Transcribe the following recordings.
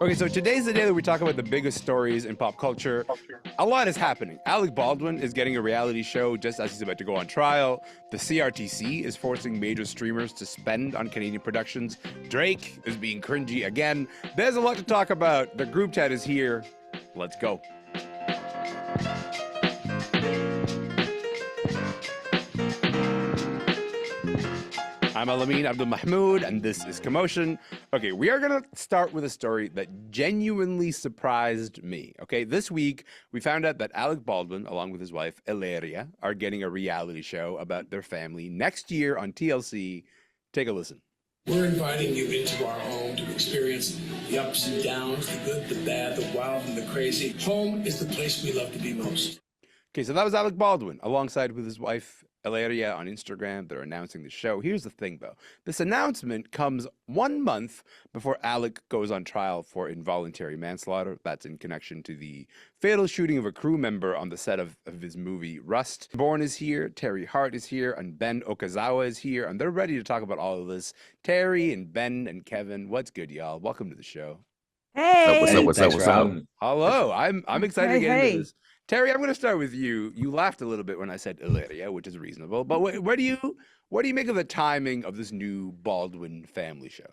Okay, so today's the day that we talk about the biggest stories in pop culture. A lot is happening. Alec Baldwin is getting a reality show just as he's about to go on trial. The CRTC is forcing major streamers to spend on Canadian productions. Drake is being cringy again. There's a lot to talk about. The group chat is here. Let's go. I'm Elamin Abdul Mahmoud, and this is Commotion. Okay, we are going to start with a story that genuinely surprised me. Okay, this week we found out that Alec Baldwin, along with his wife Elaria, are getting a reality show about their family next year on TLC. Take a listen. We're inviting you into our home to experience the ups and downs, the good, the bad, the wild, and the crazy. Home is the place we love to be most. Okay, so that was Alec Baldwin, alongside with his wife Elaria on Instagram. They're announcing the show. Here's the thing, though. This announcement comes 1 month before Alec goes on trial for involuntary manslaughter. That's in connection to the fatal shooting of a crew member on the set of his movie Rust. Bourne is here, Teri Hart is here, and Ben Ozakawa is here, and they're ready to talk about all of this. Terry and Ben and Kevin, what's good, y'all? Welcome to the show. Hey. What's up? Hello. I'm excited to get into this. Terry, I'm going to start with you. You laughed a little bit when I said Elaria, which is reasonable. But what do you make of the timing of this new Baldwin family show?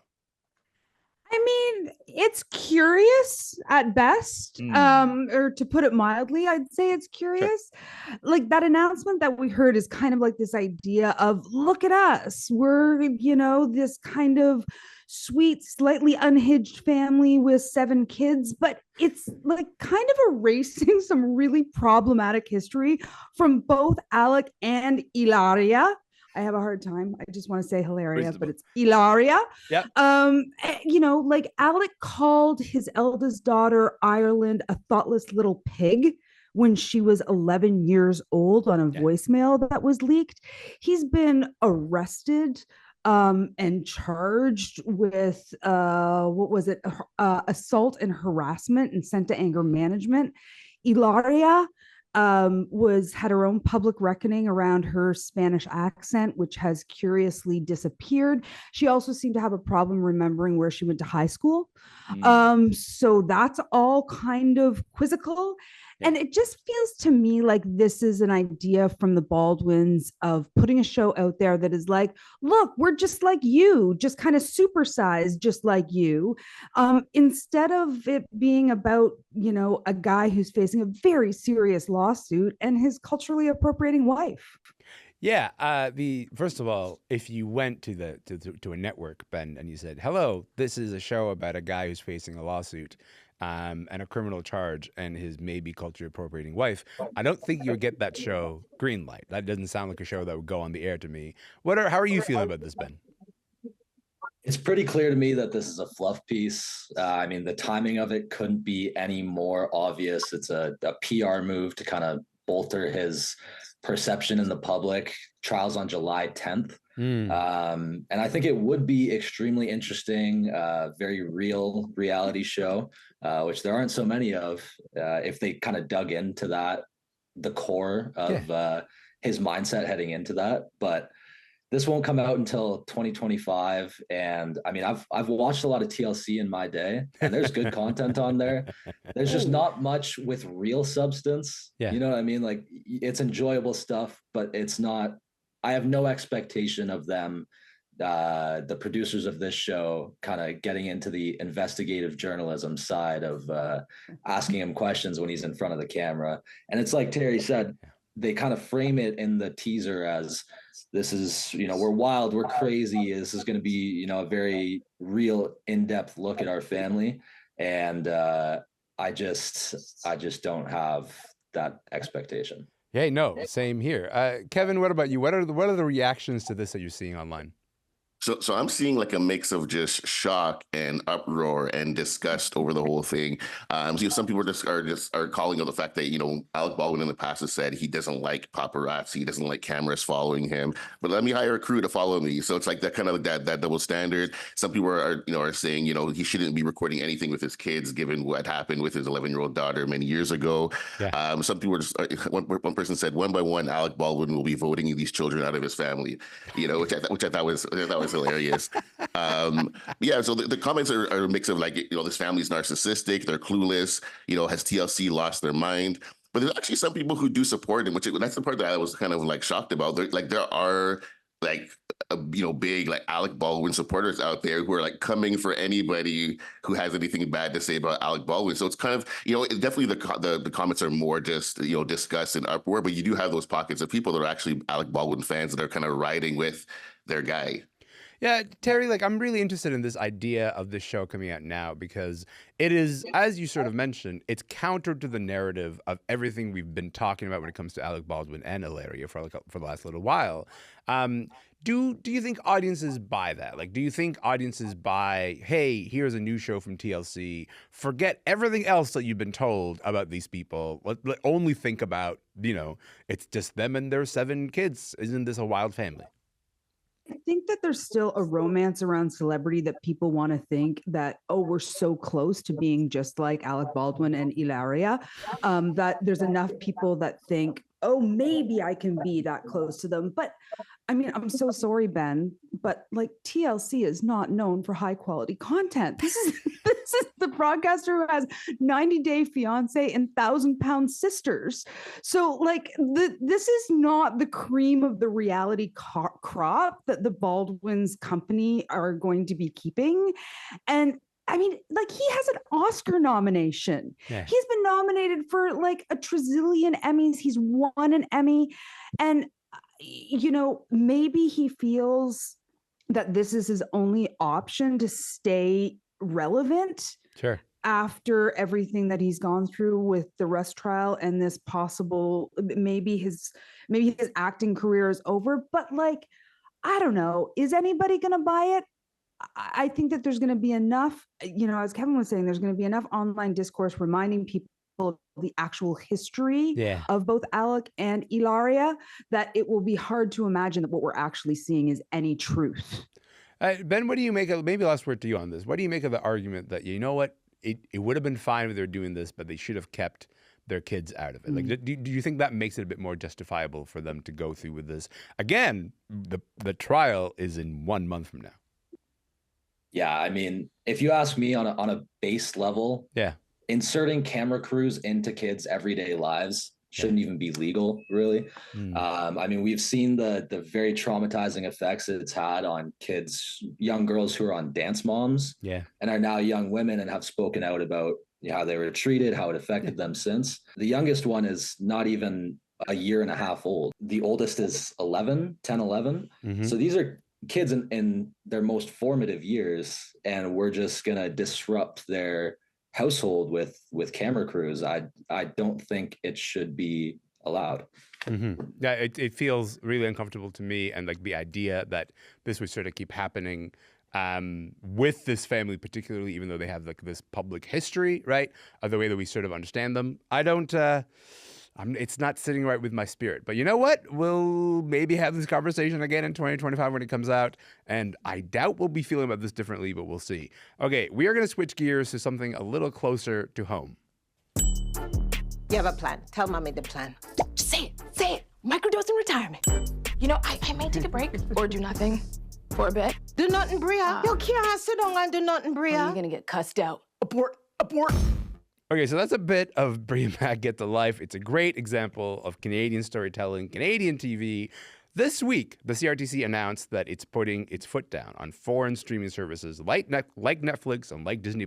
I mean, it's curious at best, or to put it mildly, I'd say it's curious. Sure. Like that announcement that we heard is kind of like this idea of, look at us. We're, this kind of sweet, slightly unhinged family with 7 kids, but it's like kind of erasing some really problematic history from both Alec and Ilaria. I have a hard time. I just want to say Hilaria, but it's Ilaria. Yep. Like Alec called his eldest daughter Ireland a thoughtless little pig when she was 11 years old on a voicemail that was leaked. He's been arrested and charged with assault and harassment and sent to anger management. Ilaria had her own public reckoning around her Spanish accent, which has curiously disappeared. She also seemed to have a problem remembering where she went to high school. So that's all kind of quizzical. And it just feels to me like this is an idea from the Baldwins of putting a show out there that is like, look, we're just like you, just kind of supersized, just like you. Instead of it being about, a guy who's facing a very serious lawsuit and his culturally appropriating wife. Yeah. First of all, if you went to a network, Ben, and you said, hello, this is a show about a guy who's facing a lawsuit and a criminal charge and his maybe culture appropriating wife, I don't think you'll get that show green light. That doesn't sound like a show that would go on the air to me. How are you feeling about this, Ben? It's pretty clear to me that this is a fluff piece. The timing of it couldn't be any more obvious. It's a PR move to kind of bolster his perception in the public. Trials on July 10th. And I think it would be extremely interesting, very real reality show, which there aren't so many of, if they kind of dug into the core of his mindset heading into that. But this won't come out until 2025. And I've watched a lot of TLC in my day, and there's good content on there. There's just not much with real substance. Yeah. You know what I mean? Like, it's enjoyable stuff, but it's not, I have no expectation of them, the producers of this show, kind of getting into the investigative journalism side of asking him questions when he's in front of the camera. And it's like Terry said, they kind of frame it in the teaser as, this is, we're wild, we're crazy. This is going to be, a very real, in-depth look at our family. And I just don't have that expectation. Hey, no, same here. Kevin, what about you? What are the reactions to this that you're seeing online? So I'm seeing like a mix of just shock and uproar and disgust over the whole thing. Some people are calling on the fact that, Alec Baldwin in the past has said he doesn't like paparazzi, he doesn't like cameras following him, but let me hire a crew to follow me. So it's like that kind of that double standard. Some people are saying, he shouldn't be recording anything with his kids, given what happened with his 11-year-old daughter many years ago. Yeah. Some people one person said, one by one, Alec Baldwin will be voting these children out of his family, which I thought was hilarious. Yeah, so the comments are a mix of like, this family's narcissistic, they're clueless, has TLC lost their mind? But there's actually some people who do support him, that's the part that I was kind of like shocked about. There are like big like Alec Baldwin supporters out there who are like coming for anybody who has anything bad to say about Alec Baldwin. So it's kind of it's definitely the comments are more just disgust and uproar, but you do have those pockets of people that are actually Alec Baldwin fans that are kind of riding with their guy. Yeah, Terry, like I'm really interested in this idea of this show coming out now because it is, as you sort of mentioned, it's counter to the narrative of everything we've been talking about when it comes to Alec Baldwin and Ilaria for the last little while. Do you think audiences buy that? Like, do you think audiences buy, hey, here's a new show from TLC, forget everything else that you've been told about these people, let only think about, it's just them and their 7 kids. Isn't this a wild family? I think that there's still a romance around celebrity that people want to think that, oh, we're so close to being just like Alec Baldwin and Ilaria, that there's enough people that think, oh, maybe I can be that close to them. But I mean, I'm so sorry, Ben, but like TLC is not known for high quality content. This is the broadcaster who has 90 Day Fiance and 1,000-pound sisters. So like this is not the cream of the reality crop that the Baldwin's company are going to be keeping. And I mean, like he has an Oscar nomination. Yeah. He's been nominated for like a trillion Emmys. He's won an Emmy. And maybe he feels that this is his only option to stay relevant. Sure. After everything that he's gone through with the Rust trial and this possible, maybe his acting career is over. But like, I don't know, is anybody going to buy it? I think that there's going to be enough, as Kevin was saying, there's going to be enough online discourse reminding people of the actual history of both Alec and Ilaria that it will be hard to imagine that what we're actually seeing is any truth. Ben, what do you make of, maybe last word to you on this, what do you make of the argument that, it would have been fine if they were doing this, but they should have kept their kids out of it? Like, do you think that makes it a bit more justifiable for them to go through with this? Again, the trial is in 1 month from now. Yeah, I mean, if you ask me on a base level, inserting camera crews into kids' everyday lives shouldn't even be legal, really. I mean, we've seen the very traumatizing effects it's had on kids, young girls who are on Dance Moms and are now young women and have spoken out about how they were treated, how it affected them since. The youngest one is not even a year and a half old. The oldest is 11. So these are kids in their most formative years, and we're just going to disrupt their household with camera crews. I don't think it should be allowed. Yeah, it feels really uncomfortable to me, and like the idea that this would sort of keep happening with this family, particularly, even though they have like this public history, right, of the way that we sort of understand them. I don't. It's not sitting right with my spirit. But you know what? We'll maybe have this conversation again in 2025 when it comes out. And I doubt we'll be feeling about this differently, but we'll see. Okay, we are going to switch gears to something a little closer to home. You have a plan. Tell mommy the plan. Just say it. Microdosing retirement. I may take a break or do nothing for a bit. Do nothing, Bria. You can't sit down and do nothing, Bria. You're going to get cussed out. Abort. Okay, so that's a bit of Bria Mac Get to Life. It's a great example of Canadian storytelling, Canadian TV. This week, the CRTC announced that it's putting its foot down on foreign streaming services like Netflix and like Disney+.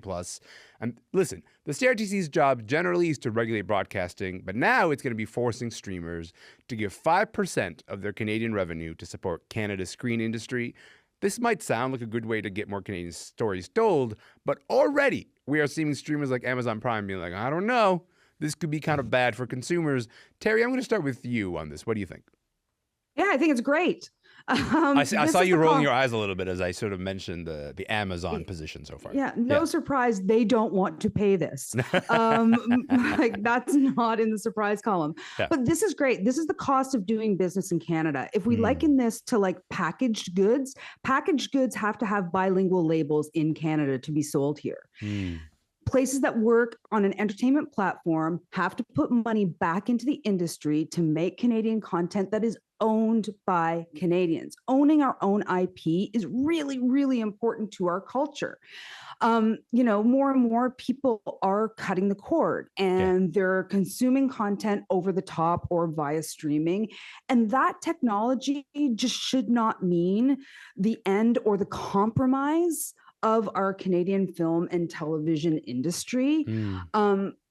And listen, the CRTC's job generally is to regulate broadcasting, but now it's going to be forcing streamers to give 5% of their Canadian revenue to support Canada's screen industry. This might sound like a good way to get more Canadian stories told, but already we are seeing streamers like Amazon Prime being like, I don't know, this could be kind of bad for consumers. Terry, I'm going to start with you on this. What do you think? Yeah, I think it's great. I saw you rolling your eyes a little bit as I sort of mentioned the Amazon position so far. Yeah, no surprise they don't want to pay this. Like that's not in the surprise column. Yeah. But this is great. This is the cost of doing business in Canada. If we liken this to like packaged goods have to have bilingual labels in Canada to be sold here. Places that work on an entertainment platform have to put money back into the industry to make Canadian content that is owned by Canadians. Owning our own IP is really, really important to our culture. More and more people are cutting the cord and they're consuming content over the top or via streaming. And that technology just should not mean the end or the compromise of our Canadian film and television industry.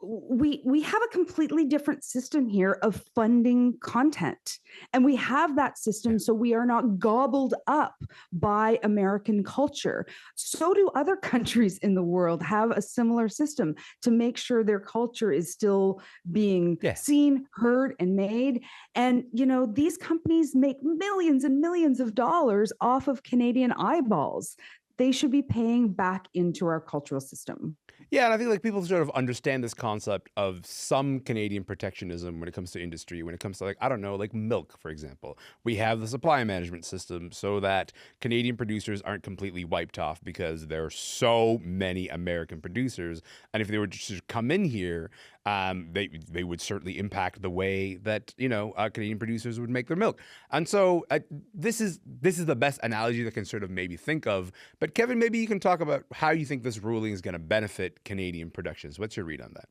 We have a completely different system here of funding content, and we have that system so we are not gobbled up by American culture. So do other countries in the world have a similar system to make sure their culture is still being seen, heard, and made. And these companies make millions and millions of dollars off of Canadian eyeballs. They should be paying back into our cultural system. Yeah, and I think like people sort of understand this concept of some Canadian protectionism when it comes to industry, when it comes to like, I don't know, like milk, for example. We have the supply management system so that Canadian producers aren't completely wiped off because there are so many American producers. And if they were to come in here, they would certainly impact the way that Canadian producers would make their milk. And so this is the best analogy that I can sort of maybe think of. But Kevin, maybe you can talk about how you think this ruling is going to benefit Canadian productions. What's your read on that?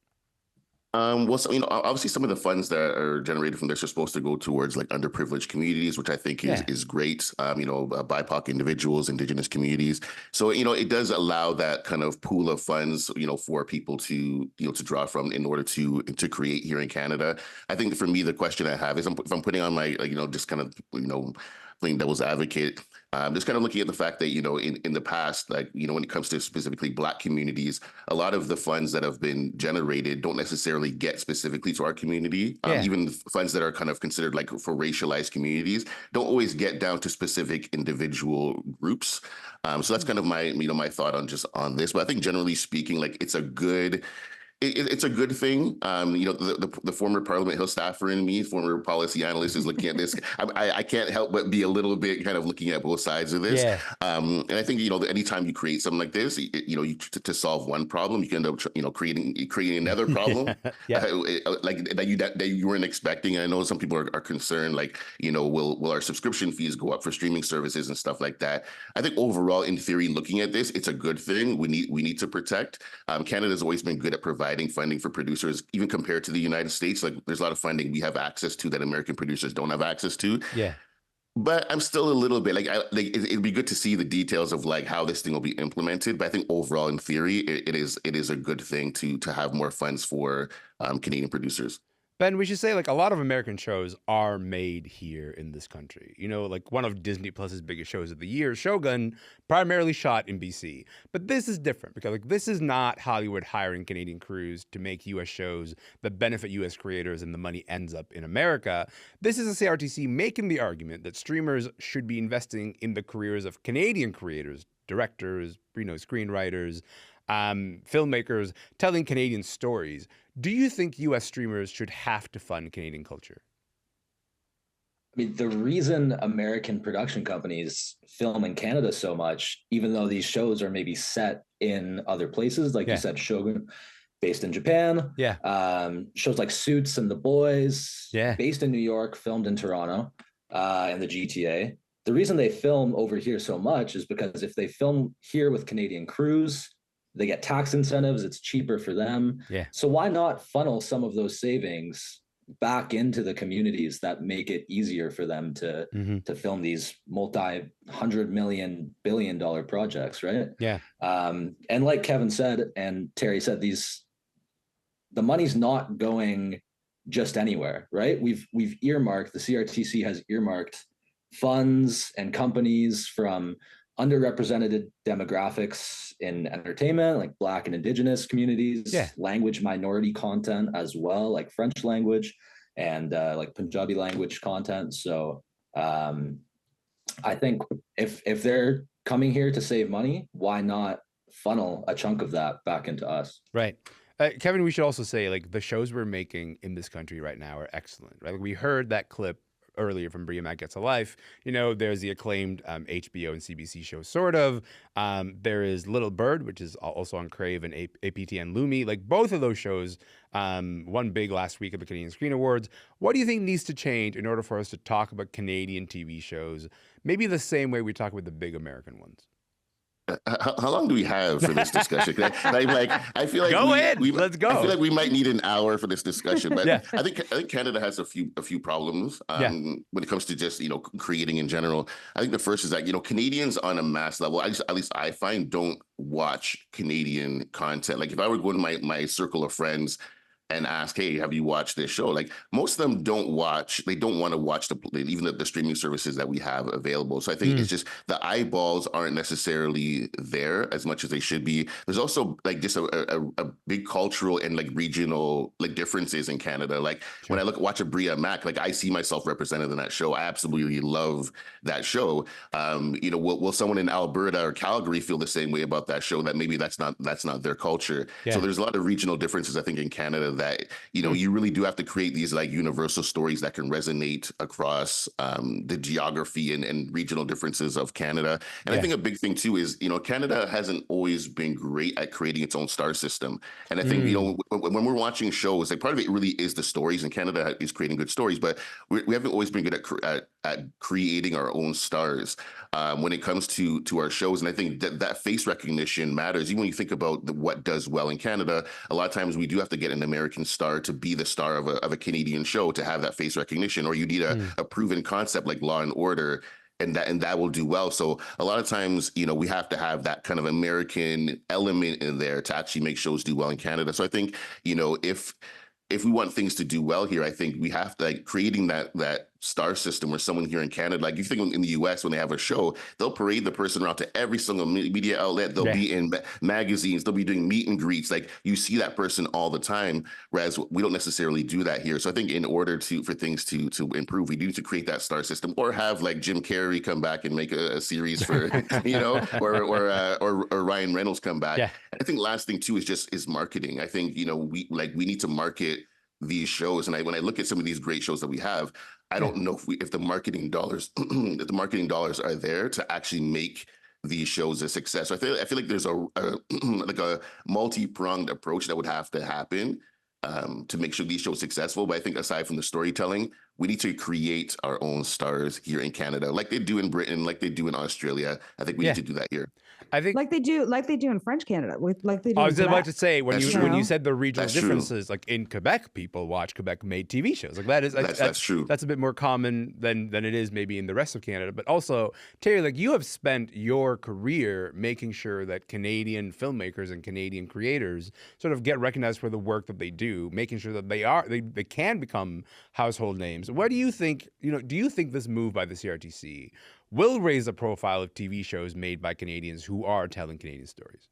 Well, so, obviously some of the funds that are generated from this are supposed to go towards like underprivileged communities, which I think is great. BIPOC individuals, Indigenous communities. So, it does allow that kind of pool of funds, for people to, to draw from in order to create here in Canada. I think for me, the question I have is if I'm putting on my, just kind of, playing devil's advocate, just kind of looking at the fact that, in the past, like, when it comes to specifically Black communities, a lot of the funds that have been generated don't necessarily get specifically to our community. Even funds that are kind of considered like for racialized communities don't always get down to specific individual groups. So that's kind of my, my thought on this. But I think generally speaking, like it's a good thing. The former Parliament Hill staffer in me, former policy analyst, is looking at this. I can't help but be a little bit kind of looking at both sides of this. And I think, anytime you create something like this, to solve one problem, you can end up, creating another problem, like that you weren't expecting. And I know some people are concerned, like, will our subscription fees go up for streaming services and stuff like that? I think overall, in theory, looking at this, it's a good thing. We need to protect. Canada's always been good at providing funding for producers, even compared to the United States. Like there's a lot of funding we have access to that American producers don't have access to. But I'm still a little bit it'd be good to see the details of like how this thing will be implemented. But I think overall, in theory, it is a good thing to have more funds for Canadian producers. Ben, we should say like a lot of American shows are made here in this country. Like one of Disney Plus's biggest shows of the year, Shogun, primarily shot in BC. But this is different because like this is not Hollywood hiring Canadian crews to make US shows that benefit US creators and the money ends up in America. This is a CRTC making the argument that streamers should be investing in the careers of Canadian creators, directors, screenwriters, filmmakers, telling Canadian stories. Do you think US streamers should have to fund Canadian culture? I mean, the reason American production companies film in Canada so much, even though these shows are maybe set in other places, like you said, Shogun, based in Japan. Shows like Suits and The Boys, based in New York, filmed in Toronto, and the GTA. The reason they film over here so much is because if they film here with Canadian crews, they get tax incentives. It's cheaper for them. So why not funnel some of those savings back into the communities that make it easier for them to film these multi-100 million, billion-dollar projects, right? And like Kevin said, and Terry said, the money's not going just anywhere, right? We've earmarked, the CRTC has earmarked funds and companies from underrepresented demographics in entertainment, like Black and Indigenous communities, language minority content as well, like French language and like Punjabi language content. So I think if they're coming here to save money, why not funnel a chunk of that back into us? Right. Kevin, we should also say like the shows we're making in this country right now are excellent, right? Like, we heard that clip earlier from Bria Matt Gets a Life. You know, there's the acclaimed HBO and CBC show Sort of. There is Little Bird, which is also on Crave and APTN Lumi. Like both of those shows won big last week at the Canadian Screen Awards. What do you think needs to change in order for us to talk about Canadian TV shows, maybe the same way we talk about the big American ones? How long do we have for this discussion? I feel like let's go. I feel like we might need an hour for this discussion, but Yeah. I think Canada has a few problems when it comes to just creating in general. I think the first is that Canadians on a mass level, at least I find, don't watch Canadian content. Like if I were to go to my circle of friends and ask, hey, have you watched this show? Like most of them don't want to watch even the streaming services that we have available. So I think it's just the eyeballs aren't necessarily there as much as they should be. There's also like just a big cultural and like regional like differences in Canada. Like when I watch a Bria Mac, like I see myself represented in that show. I absolutely love that show. Will someone in Alberta or Calgary feel the same way about that show? That maybe that's not their culture. So there's a lot of regional differences, I think, in Canada that you really do have to create these like universal stories that can resonate across the geography and regional differences of Canada. And I think a big thing too is Canada hasn't always been great at creating its own star system. And I think when we're watching shows, like part of it really is the stories, and Canada is creating good stories, but we haven't always been good at creating our own stars when it comes to our shows. And I think that face recognition matters. Even when you think about what does well in Canada, a lot of times we do have to get an American star to be the star of a Canadian show to have that face recognition, or you need a proven concept like Law and Order, and that will do well. So a lot of times, we have to have that kind of American element in there to actually make shows do well in Canada. So I think, if we want things to do well here, I think we have to creating that star system where someone here in Canada, like you think in the US, when they have a show, they'll parade the person around to every single media outlet. They'll be in magazines. They'll be doing meet and greets. Like you see that person all the time, whereas we don't necessarily do that here. So I think in order for things to improve, we need to create that star system, or have like Jim Carrey come back and make a series for, or Ryan Reynolds come back. Yeah. I think last thing too is marketing. I think, we need to market these shows. And when I look at some of these great shows that we have, I don't know if the marketing dollars are there to actually make these shows a success. So I feel like there's a multi-pronged approach that would have to happen to make sure these shows successful. But I think aside from the storytelling, we need to create our own stars here in Canada, like they do in Britain, like they do in Australia. I think we need to do that here. I think like they do in French Canada, like they do. I was about to say when you said the regional That's differences, like in Quebec, people watch Quebec-made TV shows. Like that's true. That's a bit more common than it is maybe in the rest of Canada. But also, Terry, like you have spent your career making sure that Canadian filmmakers and Canadian creators sort of get recognized for the work that they do, making sure that they can become household names. What do you think? Do you think this move by the CRTC will raise the profile of TV shows made by Canadians who are telling Canadian stories?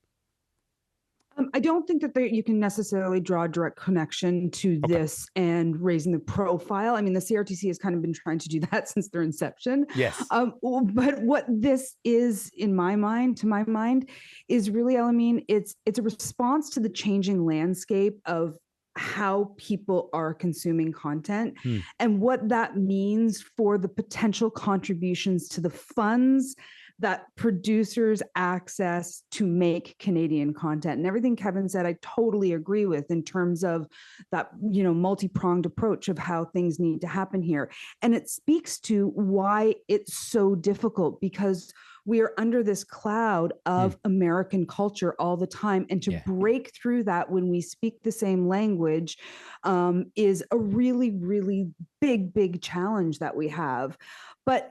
I don't think that you can necessarily draw a direct connection to this and raising the profile. I mean, the CRTC has kind of been trying to do that since their inception. Yes. But what this is, to my mind, is really, Elamin, it's a response to the changing landscape of how people are consuming content and what that means for the potential contributions to the funds that producers access to make Canadian content. And everything Kevin said, I totally agree with in terms of that, multi-pronged approach of how things need to happen here. And it speaks to why it's so difficult, because we are under this cloud of American culture all the time. And to break through that when we speak the same language is a really, really big challenge that we have. But,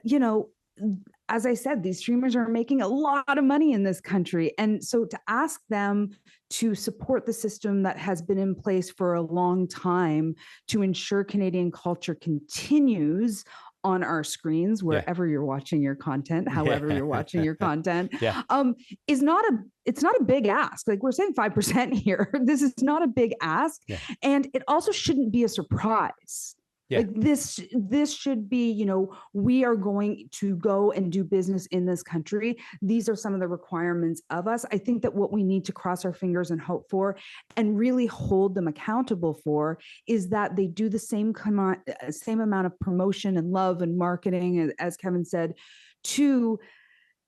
as I said, these streamers are making a lot of money in this country. And so to ask them to support the system that has been in place for a long time to ensure Canadian culture continues on our screens, wherever you're watching your content, however you're watching your content, it's not a big ask. Like we're saying 5% here. This is not a big ask. And it also shouldn't be a surprise. Yeah. Like this should be, you know, we are going to go and do business in this country. These are some of the requirements of us. I think that what we need to cross our fingers and hope for and really hold them accountable for is that they do the same amount of promotion and love and marketing, as Kevin said, to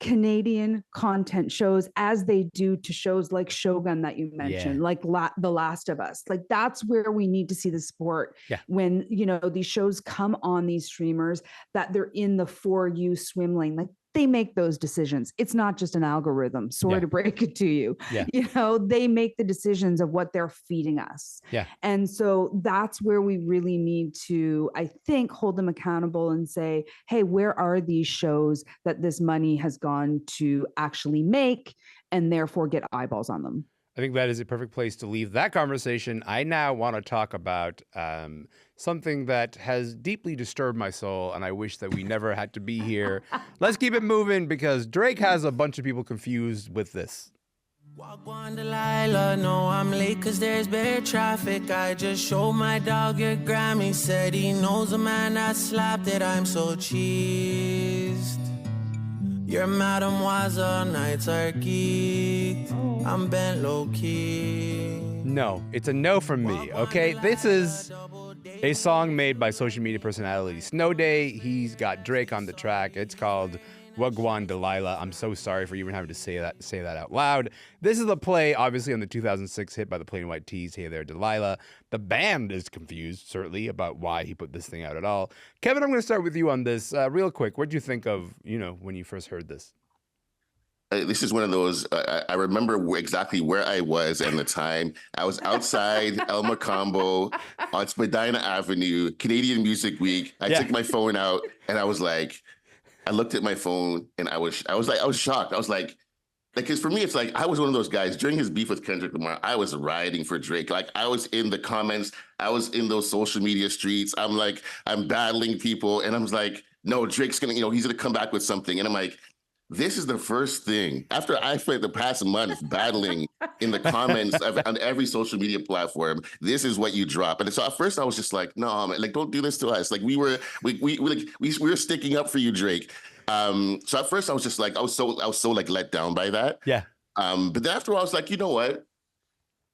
Canadian content shows as they do to shows like Shogun that you mentioned, like The Last of Us. Like that's where we need to see the sport when, you know, these shows come on these streamers, that they're in the For You swim lane. Like they make those decisions. It's not just an algorithm. Sorry to break it to you. You know, they make the decisions of what they're feeding us. And so that's where we really need to, I think, hold them accountable and say, hey, where are these shows that this money has gone to actually make and therefore get eyeballs on them? I think that is a perfect place to leave that conversation. I now want to talk about something that has deeply disturbed my soul, and I wish that we never had to be here. Let's keep it moving because Drake has a bunch of people confused with this. Wha Gwan Delilah, no, I'm late cause there's bad traffic. I just showed my dog your Grammy, said he knows a man that slapped it. I'm so cheesed. Your mademoiselle nights are geeked. I'm bent low-key. No, it's a no from me, okay? This is a song made by social media personality Snow Day. He's got Drake on the track. It's called Wha Gwan Delilah. I'm so sorry for even having to say that out loud. This is a play, obviously, on the 2006 hit by the Plain White T's, Hey There, Delilah. The band is confused, certainly, about why he put this thing out at all. Kevin, I'm going to start with you on this real quick. What did you think of, you know, when you first heard this? This is one of those, I remember exactly where I was at the time. I was outside El Macombo on Spadina Avenue, Canadian Music Week. I took my phone out and I was like, I looked at my phone and I was shocked. I was like, because for me, it's like, I was one of those guys during his beef with Kendrick Lamar. I was riding for Drake. Like I was in the comments, I was in those social media streets. I'm like, I'm battling people. And I was like, no, Drake's gonna, you know, he's gonna come back with something. And I'm like, this is the first thing after I spent the past month battling in the comments on every social media platform. This is what you drop. And so at first I was just like, no, man, like, don't do this to us. Like we were sticking up for you, Drake. So at first I was just like, I was so like let down by that. But then after a while, I was like, you know what?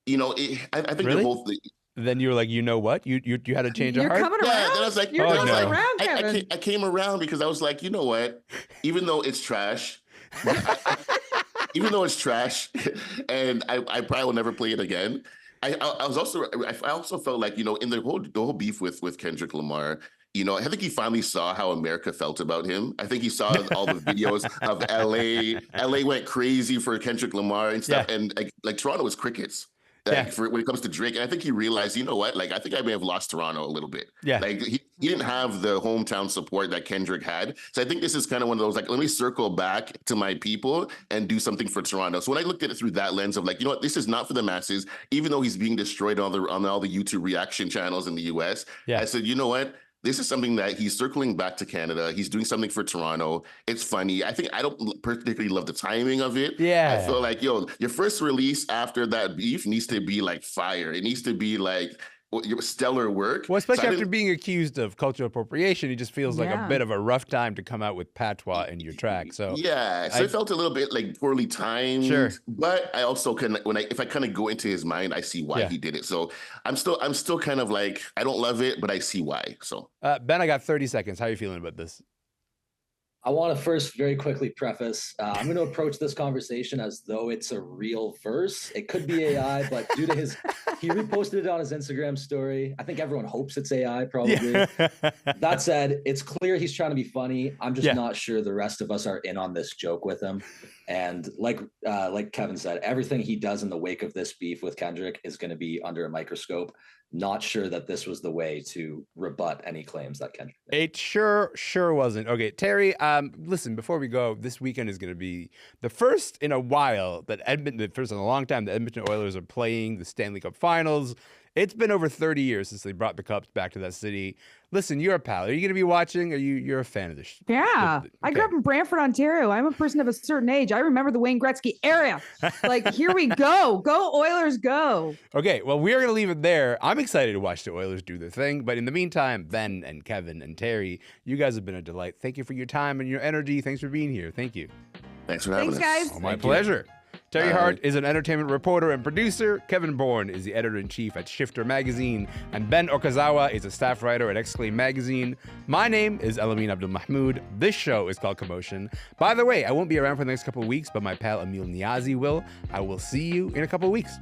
You know, I think really? they're both. Then you were like, you know what? You had to change your heart? Coming around? Then I was like, You're coming around, Kevin. I came around because I was like, you know what? Even though it's trash, even though it's trash, and I probably will never play it again. I also felt like, you know, in the whole beef with Kendrick Lamar, you know, I think he finally saw how America felt about him. I think he saw all the videos of LA. LA went crazy for Kendrick Lamar and stuff, and like Toronto was crickets. Like when it comes to Drake, and I think he realized, you know what? Like I think I may have lost Toronto a little bit. Like he didn't have the hometown support that Kendrick had. So I think this is kind of one of those like, let me circle back to my people and do something for Toronto. So when I looked at it through that lens of like, you know what, this is not for the masses, even though he's being destroyed on all the YouTube reaction channels in the US. I said, you know what? This is something that he's circling back to Canada. He's doing something for Toronto. It's funny. I think I don't particularly love the timing of it. I feel like, yo, your first release after that beef needs to be like fire. It needs to be like your stellar work. Well, especially after being accused of cultural appropriation, it just feels like a bit of a rough time to come out with patois in your track. So so it felt a little bit like poorly timed. But I also can, if I kind of go into his mind, I see why he did it. So I'm still kind of like, I don't love it, but I see why. So Ben, I got 30 seconds. How are you feeling about this? I want to first very quickly preface, I'm going to approach this conversation as though it's a real verse. It could be AI, but due to he reposted it on his Instagram story. I think everyone hopes it's AI probably. That said, it's clear he's trying to be funny. I'm just not sure the rest of us are in on this joke with him. And like Kevin said, everything he does in the wake of this beef with Kendrick is going to be under a microscope. Not sure that this was the way to rebut any claims that Kendrick made. It sure wasn't. Okay, Terry, listen, before we go, this weekend is going to be the first in a while that the first in a long time, the Edmonton Oilers are playing the Stanley Cup Finals. It's been over 30 years since they brought the Cubs back to that city. Listen, you're a pal. Are you going to be watching? Or you're a fan of this? Yeah. I grew up in Brantford, Ontario. I'm a person of a certain age. I remember the Wayne Gretzky era. Like, here we go. Go Oilers, go. Okay, well, we're going to leave it there. I'm excited to watch the Oilers do their thing. But in the meantime, Ben and Kevin and Terry, you guys have been a delight. Thank you for your time and your energy. Thanks for being here. Thank you. Thanks for having us. Thanks, guys. Oh, my pleasure. Terry Hart is an entertainment reporter and producer. Kevin Bourne is the editor-in-chief at Shifter Magazine. And Ben Ozakawa is a staff writer at Exclaim Magazine. My name is Elamin Abdul Mahmoud. This show is called Commotion. By the way, I won't be around for the next couple of weeks, but my pal Emil Niazi will. I will see you in a couple of weeks.